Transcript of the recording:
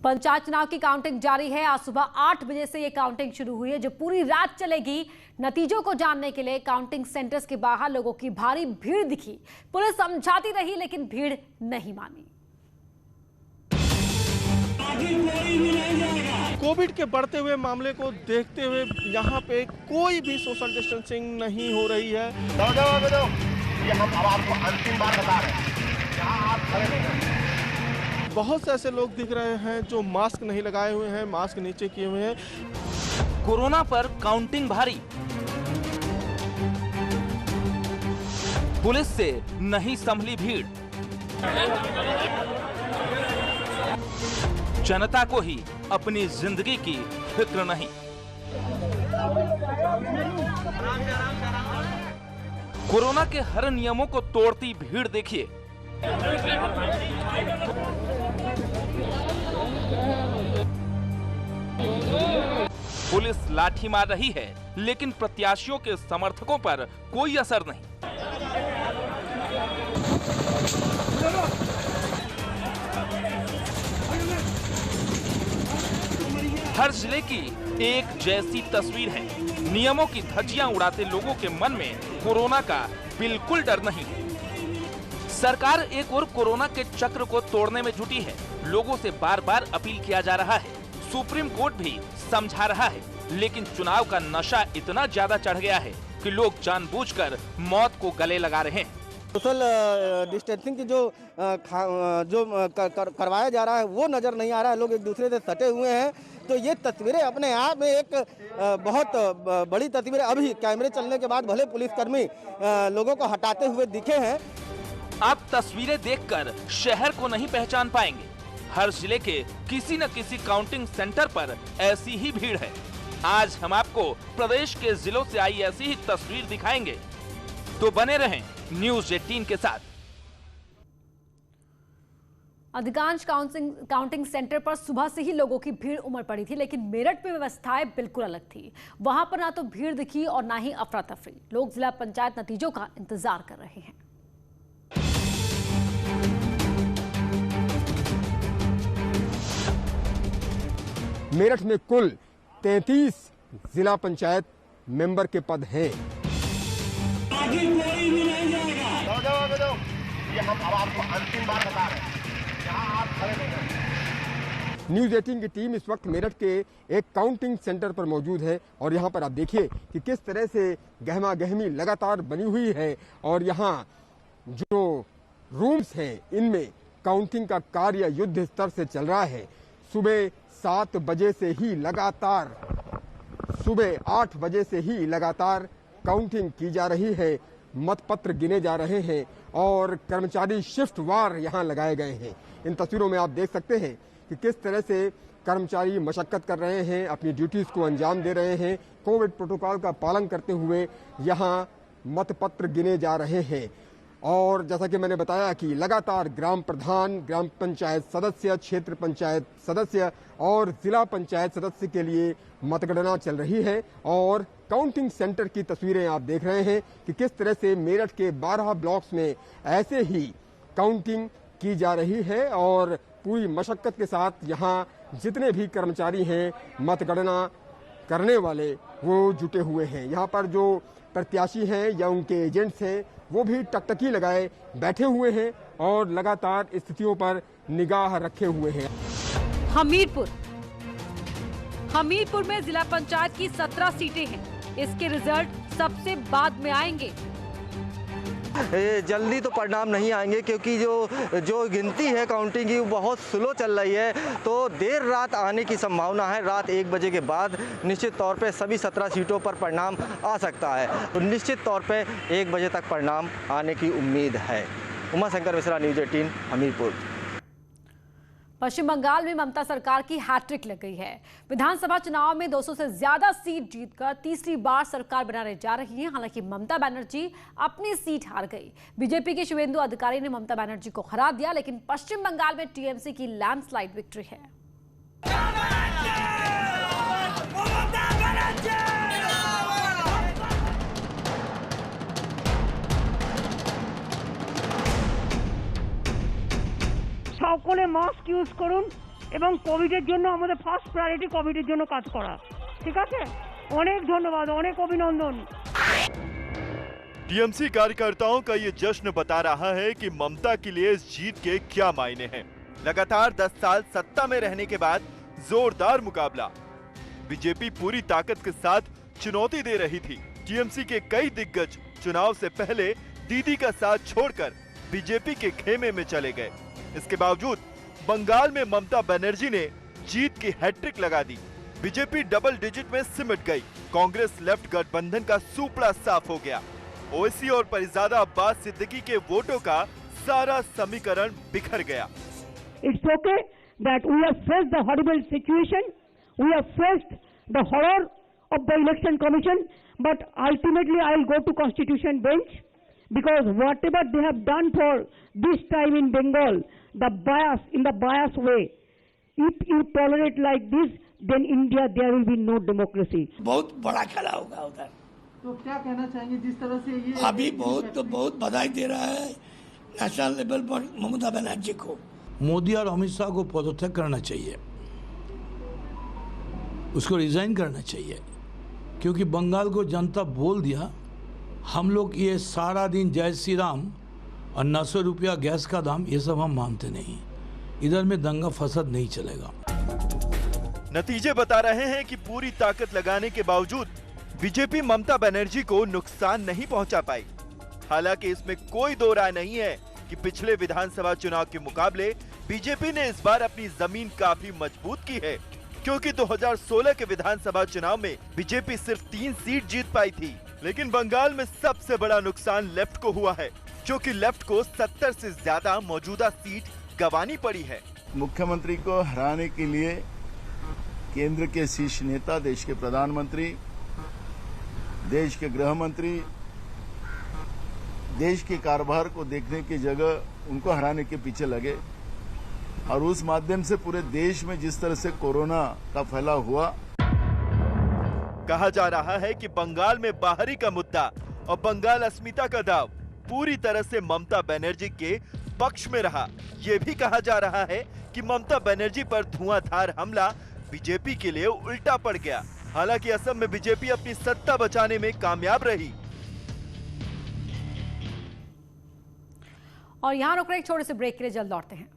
पंचायत चुनाव की काउंटिंग जारी है। आज सुबह 8 बजे से ये काउंटिंग शुरू हुई है, जो पूरी रात चलेगी। नतीजों को जानने के लिए काउंटिंग सेंटर्स के बाहर लोगों की भारी भीड़ दिखी। पुलिस समझाती रही, लेकिन भीड़ नहीं मानी। कोविड के बढ़ते हुए मामले को देखते हुए यहाँ पे कोई भी सोशल डिस्टेंसिंग नहीं हो रही है। ये हम अब आपको अंतिम बार बता रहे हैं, जहाँ आप खड़े नहीं हैं। बहुत से ऐसे लोग दिख रहे हैं जो मास्क नहीं लगाए हुए हैं, मास्क नीचे किए हुए हैं। कोरोना पर काउंटिंग भारी, पुलिस से नहीं संभली भीड़, जनता को ही अपनी जिंदगी की फिक्र नहीं। कोरोना के हर नियमों को तोड़ती भीड़ देखिए। पुलिस लाठी मार रही है, लेकिन प्रत्याशियों के समर्थकों पर कोई असर नहीं। हर जिले की एक जैसी तस्वीर है। नियमों की धज्जियां उड़ाते लोगों के मन में कोरोना का बिल्कुल डर नहीं। सरकार एक और कोरोना के चक्र को तोड़ने में जुटी है। लोगों से बार बार अपील किया जा रहा है, सुप्रीम कोर्ट भी समझा रहा है, लेकिन चुनाव का नशा इतना ज्यादा चढ़ गया है कि लोग जानबूझकर मौत को गले लगा रहे हैं। सोशल डिस्टेंसिंग की जो करवाया जा रहा है वो नज़र नहीं आ रहा है। लोग एक दूसरे से सटे हुए हैं, तो ये तस्वीरें अपने आप में एक बहुत बड़ी तस्वीर। अभी कैमरे चलने के बाद भले पुलिसकर्मी लोगों को हटाते हुए दिखे हैं। आप तस्वीरें देखकर शहर को नहीं पहचान पाएंगे। हर जिले के किसी न किसी काउंटिंग सेंटर पर ऐसी ही भीड़ है। आज हम आपको प्रदेश के जिलों से आई ऐसी ही तस्वीर दिखाएंगे, तो बने रहें न्यूज़ 18 के साथ। अधिकांश काउंटिंग सेंटर पर सुबह से ही लोगों की भीड़ उमड़ पड़ी थी, लेकिन मेरठ में व्यवस्थाएं बिल्कुल अलग थी। वहां पर ना तो भीड़ दिखी और ना ही अफरा तफरी। लोग जिला पंचायत नतीजों का इंतजार कर रहे हैं। मेरठ में कुल 33 जिला पंचायत मेंबर के पद हैं। ये हम अब आपको अंतिम बार बता रहे हैं, जहाँ आप खड़े नहीं हैं। न्यूज़ 18 की टीम इस वक्त मेरठ के एक काउंटिंग सेंटर पर मौजूद है और यहाँ पर आप देखिए कि किस तरह से गहमा गहमी लगातार बनी हुई है और यहाँ जो रूम्स हैं इनमें काउंटिंग का कार्य युद्ध स्तर से चल रहा है। सुबह 7 बजे से ही लगातार, सुबह 8 बजे से ही लगातार काउंटिंग की जा रही है। मतपत्र गिने जा रहे हैं और कर्मचारी शिफ्ट वार यहाँ लगाए गए हैं। इन तस्वीरों में आप देख सकते हैं कि किस तरह से कर्मचारी मशक्कत कर रहे हैं, अपनी ड्यूटीज को अंजाम दे रहे हैं। कोविड प्रोटोकॉल का पालन करते हुए यहाँ मतपत्र गिने जा रहे हैं। और जैसा कि मैंने बताया कि लगातार ग्राम प्रधान, ग्राम पंचायत सदस्य, क्षेत्र पंचायत सदस्य और जिला पंचायत सदस्य के लिए मतगणना चल रही है। और काउंटिंग सेंटर की तस्वीरें आप देख रहे हैं कि किस तरह से मेरठ के 12 ब्लॉक्स में ऐसे ही काउंटिंग की जा रही है और पूरी मशक्कत के साथ यहाँ जितने भी कर्मचारी हैं, मतगणना करने वाले, वो जुटे हुए हैं। यहाँ पर जो प्रत्याशी हैं या उनके एजेंट्स हैं वो भी टकटकी लगाए बैठे हुए हैं और लगातार स्थितियों पर निगाह रखे हुए हैं। हमीरपुर में जिला पंचायत की 17 सीटें हैं। इसके रिजल्ट सबसे बाद में आएंगे। जल्दी तो परिणाम नहीं आएंगे क्योंकि जो गिनती है काउंटिंग की वो बहुत स्लो चल रही है, तो देर रात आने की संभावना है। रात 1 बजे के बाद निश्चित तौर पे सभी 17 सीटों पर परिणाम आ सकता है, तो निश्चित तौर पे 1 बजे तक परिणाम आने की उम्मीद है। उमाशंकर मिश्रा, न्यूज़ 18, हमीरपुर। पश्चिम बंगाल में ममता सरकार की हैट्रिक लग गई है। विधानसभा चुनाव में 200 से ज्यादा सीट जीतकर तीसरी बार सरकार बनाने जा रही है। हालांकि ममता बनर्जी अपनी सीट हार गई। बीजेपी के शुवेंदु अधिकारी ने ममता बनर्जी को हरा दिया, लेकिन पश्चिम बंगाल में टीएमसी की लैंडस्लाइड विक्ट्री है। সকলে মাস্ক ইউজ করুন এবং কোভিডের জন্য আমাদের ফার্স্ট প্রায়োরিটি কোভিডের জন্য কাজ করা। ঠিক আছে, অনেক ধন্যবাদ, অনেক অভিনন্দন। टीएमसी कार्यकर्ताओं का ये जश्न बता रहा है कि ममता के लिए इस जीत के क्या मायने हैं। लगातार 10 साल सत्ता में रहने के बाद जोरदार मुकाबला। बीजेपी पूरी ताकत के साथ चुनौती दे रही थी। टीएमसी के कई दिग्गज चुनाव से पहले दीदी का साथ छोड़कर बीजेपी के खेमे में चले गए। इसके बावजूद बंगाल में ममता बनर्जी ने जीत की हैट्रिक लगा दी। बीजेपी डबल डिजिट में सिमट गई। कांग्रेस लेफ्ट गठबंधन का सुपड़ा साफ हो गया। ओवैसी और परिजादा अब्बास सिद्दीकी के वोटों का सारा समीकरण बिखर गया। It's okay that we have faced the horrible situation, we have faced the horror of the election commission, but ultimately I'll go to constitution bench because whatever they have done for this time in Bengal, the bias, in the bias way, if you tolerate like this, then India there will be no democracy. बहुत बड़ा खेला होगा उधर। तो क्या कहना चाहेंगे जिस तरह से ये अभी बहुत बधाई दे रहा है नेशनल लेवल पर ममता बनर्जी को। मोदी और अमित शाह को पदत्याग करना चाहिए, उसको रिजाइन करना चाहिए, क्योंकि बंगाल को जनता बोल दिया हम लोग ये सारा दिन जय श्री राम और 900 रुपया गैस का दाम, ये सब हम मानते नहीं। इधर में दंगा फसाद नहीं चलेगा। नतीजे बता रहे हैं कि पूरी ताकत लगाने के बावजूद बीजेपी ममता बनर्जी को नुकसान नहीं पहुंचा पाई। हालांकि इसमें कोई दो राय नहीं है कि पिछले विधानसभा चुनाव के मुकाबले बीजेपी ने इस बार अपनी जमीन काफी मजबूत की है, क्योंकि 2016 के विधानसभा चुनाव में बीजेपी सिर्फ 3 सीट जीत पाई थी। लेकिन बंगाल में सबसे बड़ा नुकसान लेफ्ट को हुआ है, क्योंकि लेफ्ट को 70 से ज्यादा मौजूदा सीट गंवानी पड़ी है। मुख्यमंत्री को हराने के लिए केंद्र के शीर्ष नेता, देश के प्रधानमंत्री, देश के गृह मंत्री, देश के कारोबार को देखने की जगह उनको हराने के पीछे लगे और उस माध्यम से पूरे देश में जिस तरह से कोरोना का फैलाव हुआ। कहा जा रहा है कि बंगाल में बाहरी का मुद्दा और बंगाल अस्मिता का दाव पूरी तरह से ममता बनर्जी के पक्ष में रहा। ये भी कहा जा रहा है कि ममता बनर्जी पर धुआंधार हमला बीजेपी के लिए उल्टा पड़ गया। हालांकि असम में बीजेपी अपनी सत्ता बचाने में कामयाब रही। और यहां रुक रहे एक छोटे से ब्रेक के लिए जल्द लौटते हैं।